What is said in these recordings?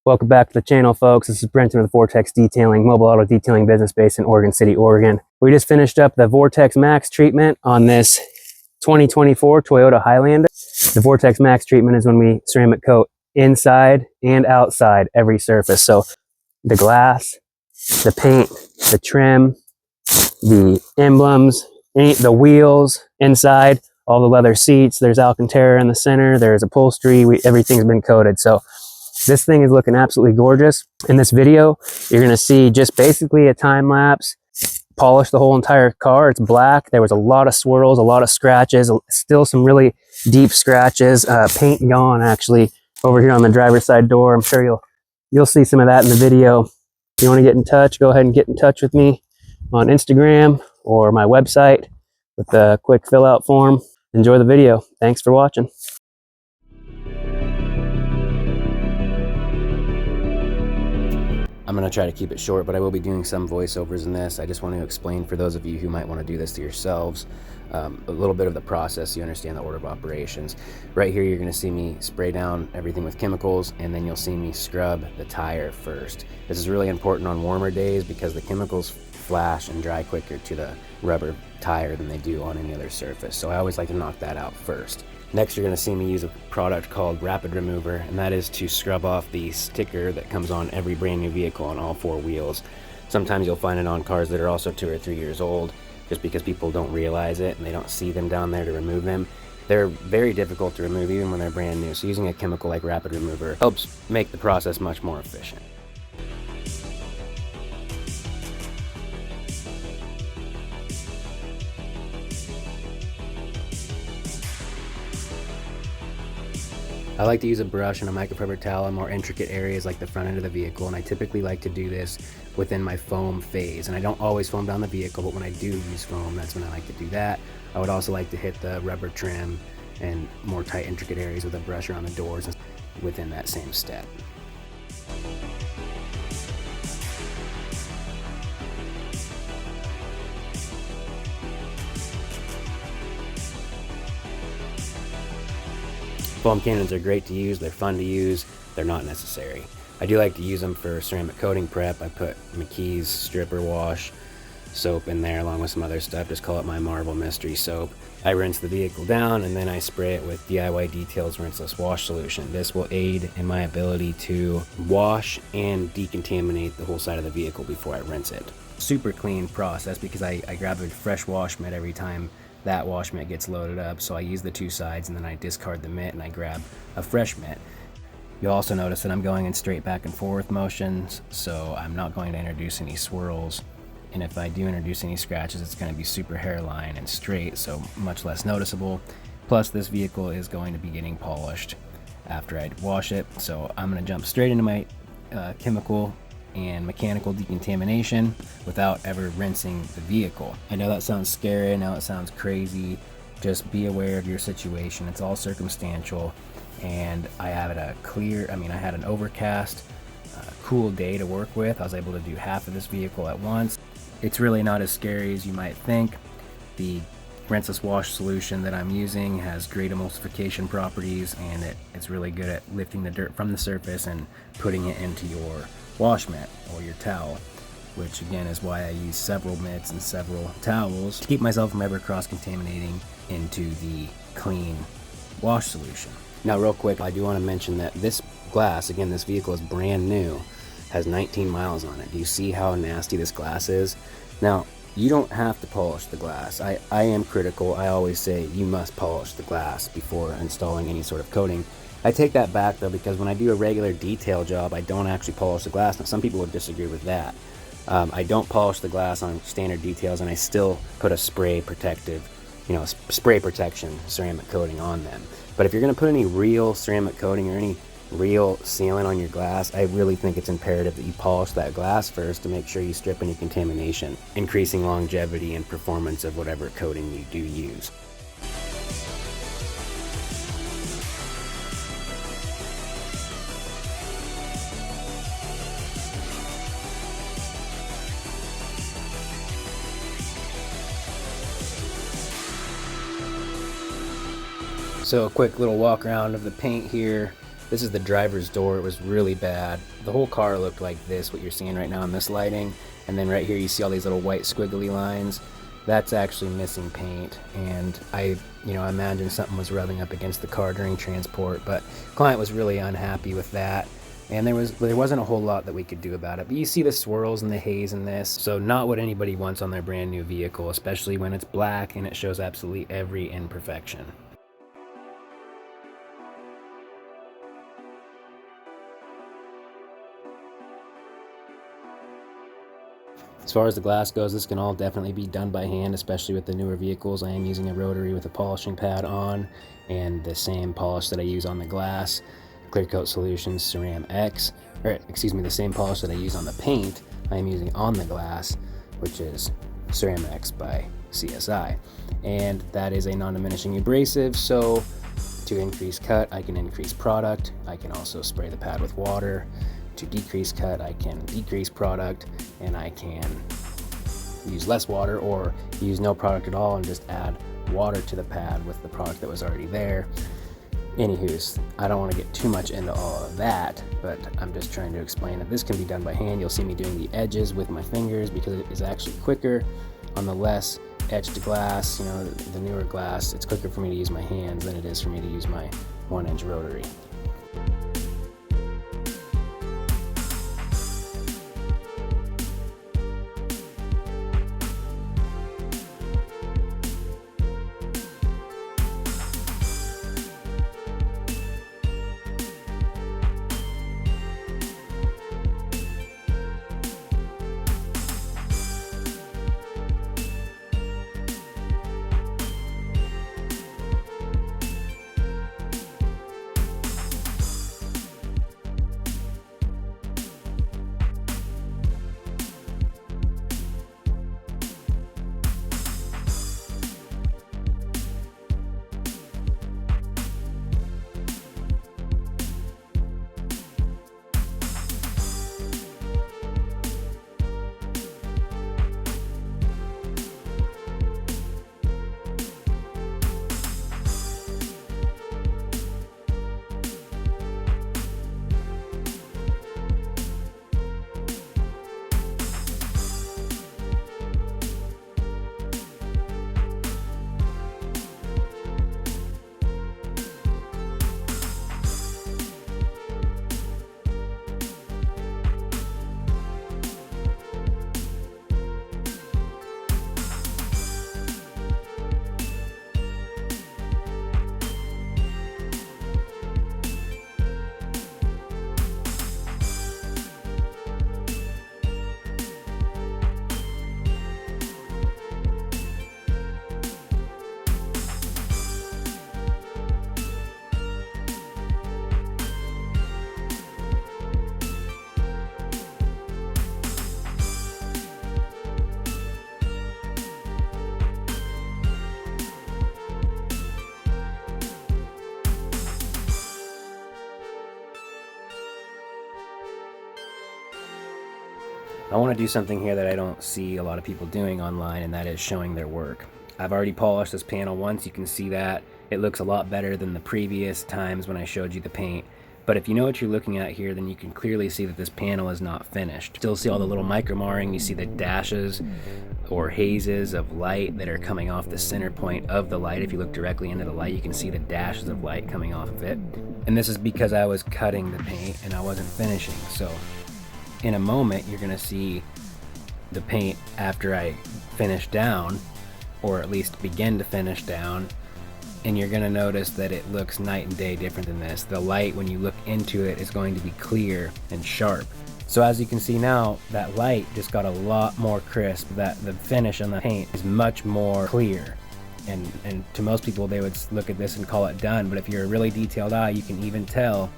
Welcome back to the channel, folks. This is Brenton with Vortex Detailing, mobile auto detailing business based in Oregon City, Oregon. We just finished up the Vortex Max treatment on this 2024 Toyota Highlander. The Vortex Max treatment is when we ceramic coat inside and outside every surface. So the glass, the paint, the trim, the emblems, the wheels inside, all the leather seats, there's Alcantara in the center, there's upholstery, everything's been coated. So this thing is looking absolutely gorgeous. In this video, you're gonna see just basically a time lapse, polish the whole entire car. It's black. There was a lot of swirls, a lot of scratches, still some really deep scratches, paint gone actually over here on the driver's side door. I'm sure you'll see some of that in the video. If you wanna get in touch, go ahead and get in touch with me on Instagram or my website with a quick fill out form. Enjoy the video. Thanks for watching. I'm going to try to keep it short, but I will be doing some voiceovers in this. I just want to explain for those of you who might want to do this to yourselves, a little bit of the process so you understand the order of operations. Right here, you're going to see me spray down everything with chemicals, and then you'll see me scrub the tire first. This is really important on warmer days because the chemicals flash and dry quicker to the rubber tire than they do on any other surface. So I always like to knock that out first. Next, you're going to see me use a product called Rapid Remover, and that is to scrub off the sticker that comes on every brand new vehicle on all four wheels. Sometimes you'll find it on cars that are also 2 or 3 years old, just because people don't realize it and they don't see them down there to remove them. They're very difficult to remove even when they're brand new, so using a chemical like Rapid Remover helps make the process much more efficient. I like to use a brush and a microfiber towel in more intricate areas like the front end of the vehicle, and I typically like to do this within my foam phase. And I don't always foam down the vehicle, but when I do use foam, that's when I like to do that. I would also like to hit the rubber trim and more tight intricate areas with a brush around the doors within that same step. Foam cannons are great to use, they're fun to use, they're not necessary. I do like to use them for ceramic coating prep. I put McKee's stripper wash soap in there along with some other stuff, just call it my Marble Mystery Soap. I rinse the vehicle down and then I spray it with DIY Details Rinseless Wash Solution. This will aid in my ability to wash and decontaminate the whole side of the vehicle before I rinse it. Super clean process because I grab a fresh wash mitt every time that wash mitt gets loaded up, so I use the two sides and then I discard the mitt and I grab a fresh mitt. You'll also notice that I'm going in straight back and forth motions, so I'm not going to introduce any swirls, and if I do introduce any scratches, it's going to be super hairline and straight, so much less noticeable. Plus, this vehicle is going to be getting polished after I wash it, so I'm going to jump straight into my chemical and mechanical decontamination without ever rinsing the vehicle. I know that sounds scary, I know it sounds crazy. Just be aware of your situation. It's all circumstantial, and I have it I had an overcast, cool day to work with. I was able to do half of this vehicle at once. It's really not as scary as you might think. The rinseless wash solution that I'm using has great emulsification properties, and it's really good at lifting the dirt from the surface and putting it into your wash mitt or your towel, which again is why I use several mitts and several towels to keep myself from ever cross-contaminating into the clean wash solution. Now real quick, I do want to mention that this glass, again, this vehicle is brand new, has 19 miles on it. Do you see how nasty this glass is? Now, you don't have to polish the glass. I am critical. I always say you must polish the glass before installing any sort of coating. I take that back though, because when I do a regular detail job, I don't actually polish the glass. Now some people would disagree with that. I don't polish the glass on standard details, and I still put a spray protection ceramic coating on them. But if you're going to put any real ceramic coating or any real sealant on your glass, I really think it's imperative that you polish that glass first to make sure you strip any contamination, increasing longevity and performance of whatever coating you do use. So a quick little walk around of the paint here. This is the driver's door. It was really bad the whole car looked like this, what you're seeing right now in this lighting. And then right here you see all these little white squiggly lines. That's actually missing paint, and I imagine something was rubbing up against the car during transport, but client was really unhappy with that, and there wasn't a whole lot that we could do about it. But you see the swirls and the haze in this, so not what anybody wants on their brand new vehicle, especially when it's black and it shows absolutely every imperfection. As far as the glass goes, this can all definitely be done by hand, especially with the newer vehicles. I am using a rotary with a polishing pad on, and the same polish that I use on the glass, Clear Coat Solutions CeramX, the same polish that I use on the paint, I am using on the glass, which is CeramX by CSI. And that is a non-diminishing abrasive, so to increase cut, I can increase product. I can also spray the pad with water. To decrease cut, I can decrease product, and I can use less water or use no product at all and just add water to the pad with the product that was already there. Anywho's, I don't want to get too much into all of that, but I'm just trying to explain that this can be done by hand. You'll see me doing the edges with my fingers because it is actually quicker on the less etched glass, the newer glass. It's quicker for me to use my hands than it is for me to use my 1-inch rotary. I want to do something here that I don't see a lot of people doing online, and that is showing their work. I've already polished this panel once. You can see that it looks a lot better than the previous times when I showed you the paint. But if you know what you're looking at here, then you can clearly see that this panel is not finished. Still see all the little micro marring. You see the dashes or hazes of light that are coming off the center point of the light. If you look directly into the light, you can see the dashes of light coming off of it. And this is because I was cutting the paint and I wasn't finishing. So in a moment, you're gonna see the paint after I finish down, or at least begin to finish down, and you're gonna notice that it looks night and day different than this. The light, when you look into it, is going to be clear and sharp. So as you can see now, that light just got a lot more crisp. That the finish on the paint is much more clear. And to most people, they would look at this and call it done. But if you're a really detailed eye, you can even tell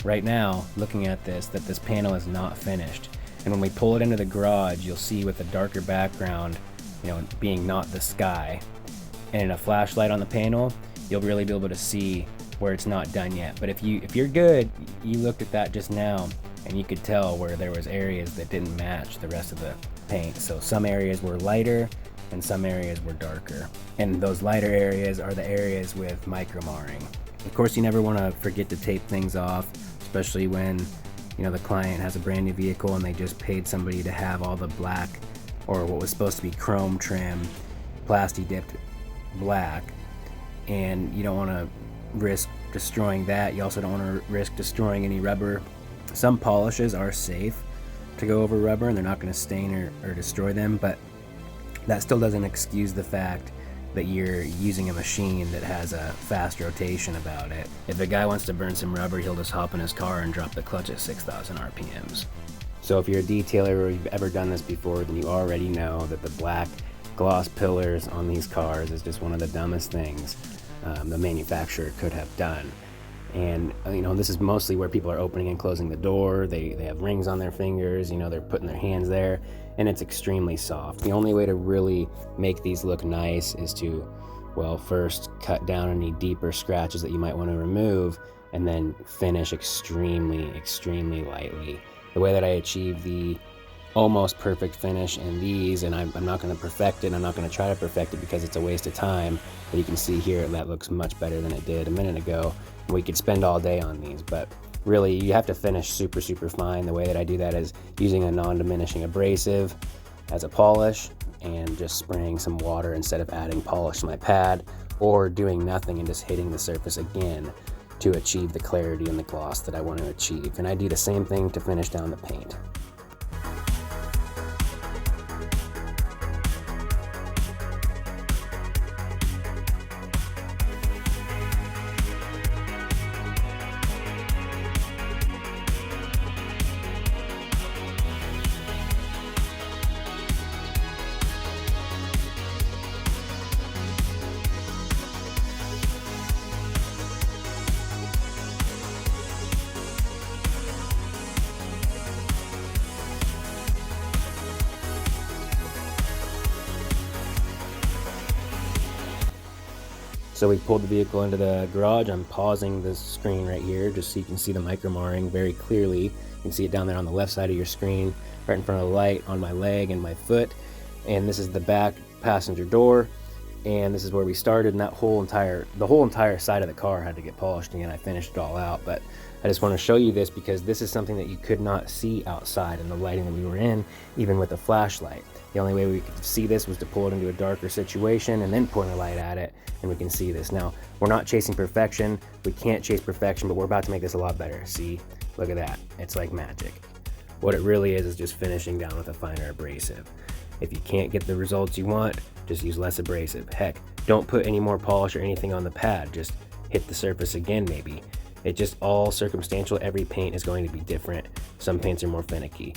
right now, looking at this, that this panel is not finished. And when we pull it into the garage, you'll see with the darker background, being not the sky, and in a flashlight on the panel, you'll really be able to see where it's not done yet. But if you're good, you looked at that just now, and you could tell where there was areas that didn't match the rest of the paint. So some areas were lighter and some areas were darker. And those lighter areas are the areas with micro marring. Of course, you never want to forget to tape things off, especially when You know, the client has a brand new vehicle and they just paid somebody to have all the black, or what was supposed to be chrome trim, plasti dipped black, and you don't want to risk destroying that. You also don't want to risk destroying any rubber. Some polishes are safe to go over rubber and they're not going to stain or destroy them, but that still doesn't excuse the fact that you're using a machine that has a fast rotation about it. If a guy wants to burn some rubber, he'll just hop in his car and drop the clutch at 6,000 RPMs. So if you're a detailer or you've ever done this before, then you already know that the black gloss pillars on these cars is just one of the dumbest things the manufacturer could have done. And you know, this is mostly where people are opening and closing the door. They have rings on their fingers, you know, they're putting their hands there, and it's extremely soft. The only way to really make these look nice is to, well, first cut down any deeper scratches that you might want to remove, and then finish extremely lightly. The way that I achieve the almost perfect finish in these, and I'm not going to perfect it, I'm not going to try to perfect it because it's a waste of time, but you can see here that looks much better than it did a minute ago. We could spend all day on these, but really you have to finish super fine. The way that I do that is using a non-diminishing abrasive as a polish and just spraying some water instead of adding polish to my pad, or doing nothing and just hitting the surface again to achieve the clarity and the gloss that I want to achieve. And I do the same thing to finish down the paint. So we pulled the vehicle into the garage. I'm pausing the screen right here just so you can see the micro marring very clearly. You can see it down there on the left side of your screen, right in front of the light, on my leg and my foot. And this is the back passenger door, and this is where we started, and the whole entire side of the car had to get polished again. I finished it all out, but I just want to show you this because this is something that you could not see outside in the lighting that we were in, even with a flashlight. The only way we could see this was to pull it into a darker situation and then point a light at it, and we can see this. Now, we're not chasing perfection. We can't chase perfection, but we're about to make this a lot better. See, look at that. It's like magic. What it really is just finishing down with a finer abrasive. If you can't get the results you want, just use less abrasive. Heck, don't put any more polish or anything on the pad. Just hit the surface again, maybe. It's just all circumstantial. Every paint is going to be different. Some paints are more finicky.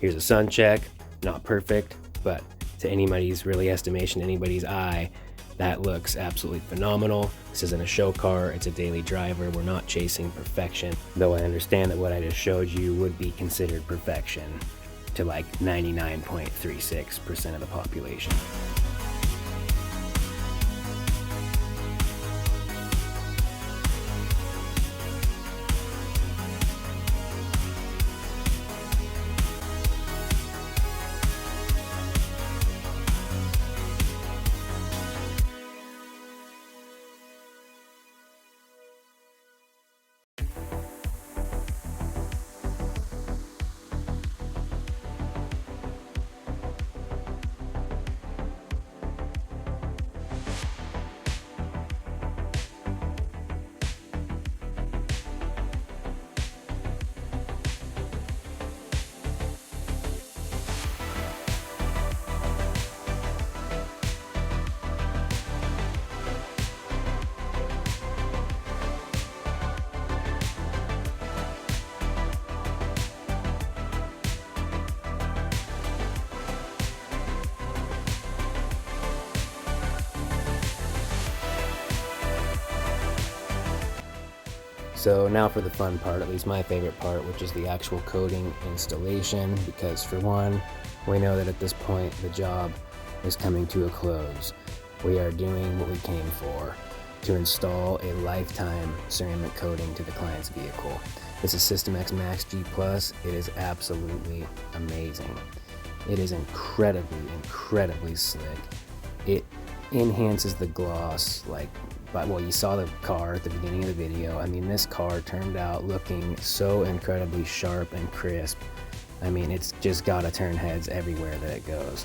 Here's a sun check. Not perfect, but to anybody's really estimation, anybody's eye, that looks absolutely phenomenal. This isn't a show car, it's a daily driver. We're not chasing perfection, though I understand that what I just showed you would be considered perfection to like 99.36% of the population. So now for the fun part, at least my favorite part, which is the actual coating installation, because for one, we know that at this point the job is coming to a close. We are doing what we came for, to install a lifetime ceramic coating to the client's vehicle. This is SystemX Max G+. It is absolutely amazing. It is incredibly slick. It enhances the gloss like but well, you saw the car at the beginning of the video. I mean, this car turned out looking so incredibly sharp and crisp. I mean, it's just gotta turn heads everywhere that it goes.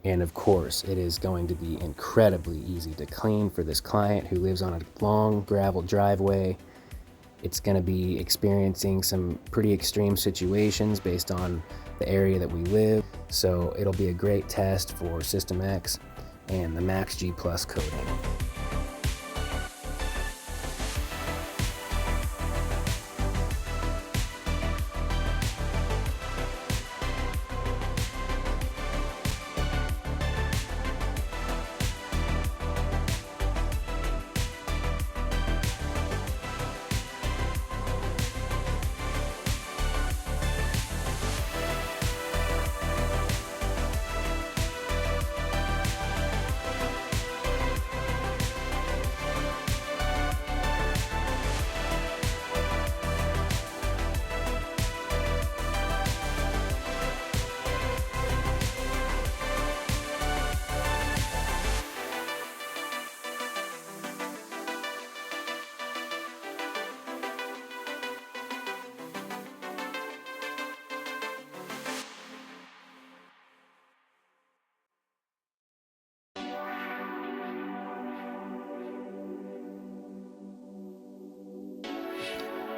And of course, it is going to be incredibly easy to clean for this client who lives on a long gravel driveway. It's going to be experiencing some pretty extreme situations based on the area that we live. So it'll be a great test for System X and the Max G Plus coating.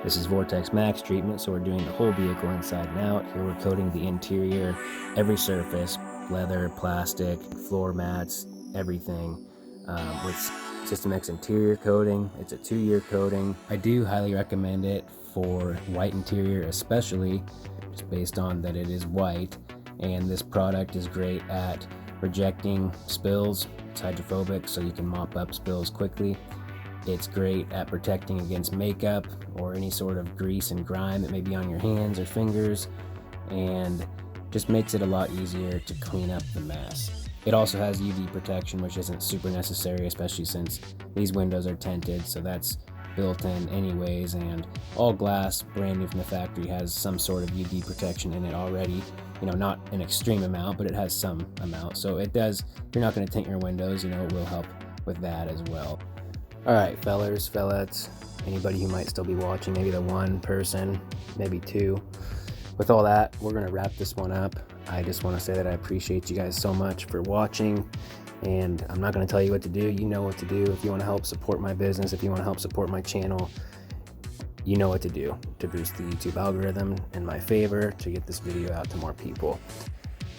This is Vortex Max treatment, so we're doing the whole vehicle inside and out. Here we're coating the interior, every surface, leather, plastic, floor mats, everything, with System X interior coating. It's a 2-year coating. I do highly recommend it for white interior, especially just based on that it is white, and this product is great at rejecting spills. It's hydrophobic, so you can mop up spills quickly. It's great at protecting against makeup or any sort of grease and grime that may be on your hands or fingers, and just makes it a lot easier to clean up the mess. It also has UV protection, which isn't super necessary, especially since these windows are tinted, so that's built in anyways, and all glass brand new from the factory has some sort of UV protection in it already. You know, not an extreme amount, but it has some amount, so it does, you're not going to tint your windows, you know, it will help with that as well. All right, fellers, fellettes, anybody who might still be watching, maybe the one person, maybe two. With all that, we're gonna wrap this one up. I just wanna say that I appreciate you guys so much for watching, and I'm not gonna tell you what to do. You know what to do. If you wanna help support my business, if you wanna help support my channel, you know what to do to boost the YouTube algorithm in my favor, to get this video out to more people.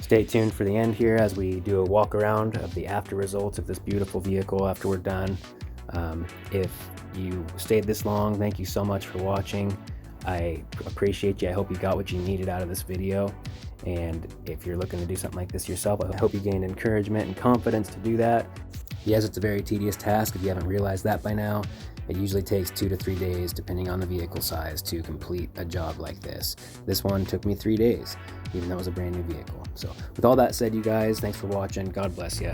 Stay tuned for the end here as we do a walk around of the after results of this beautiful vehicle after we're done. If you stayed this long, thank you so much for watching. I appreciate you. I hope you got what you needed out of this video. And if you're looking to do something like this yourself, I hope you gained encouragement and confidence to do that. Yes, it's a very tedious task if you haven't realized that by now. It usually takes 2 to 3 days, depending on the vehicle size, to complete a job like this. This one took me 3 days, even though it was a brand new vehicle. So with all that said, you guys, thanks for watching. God bless you.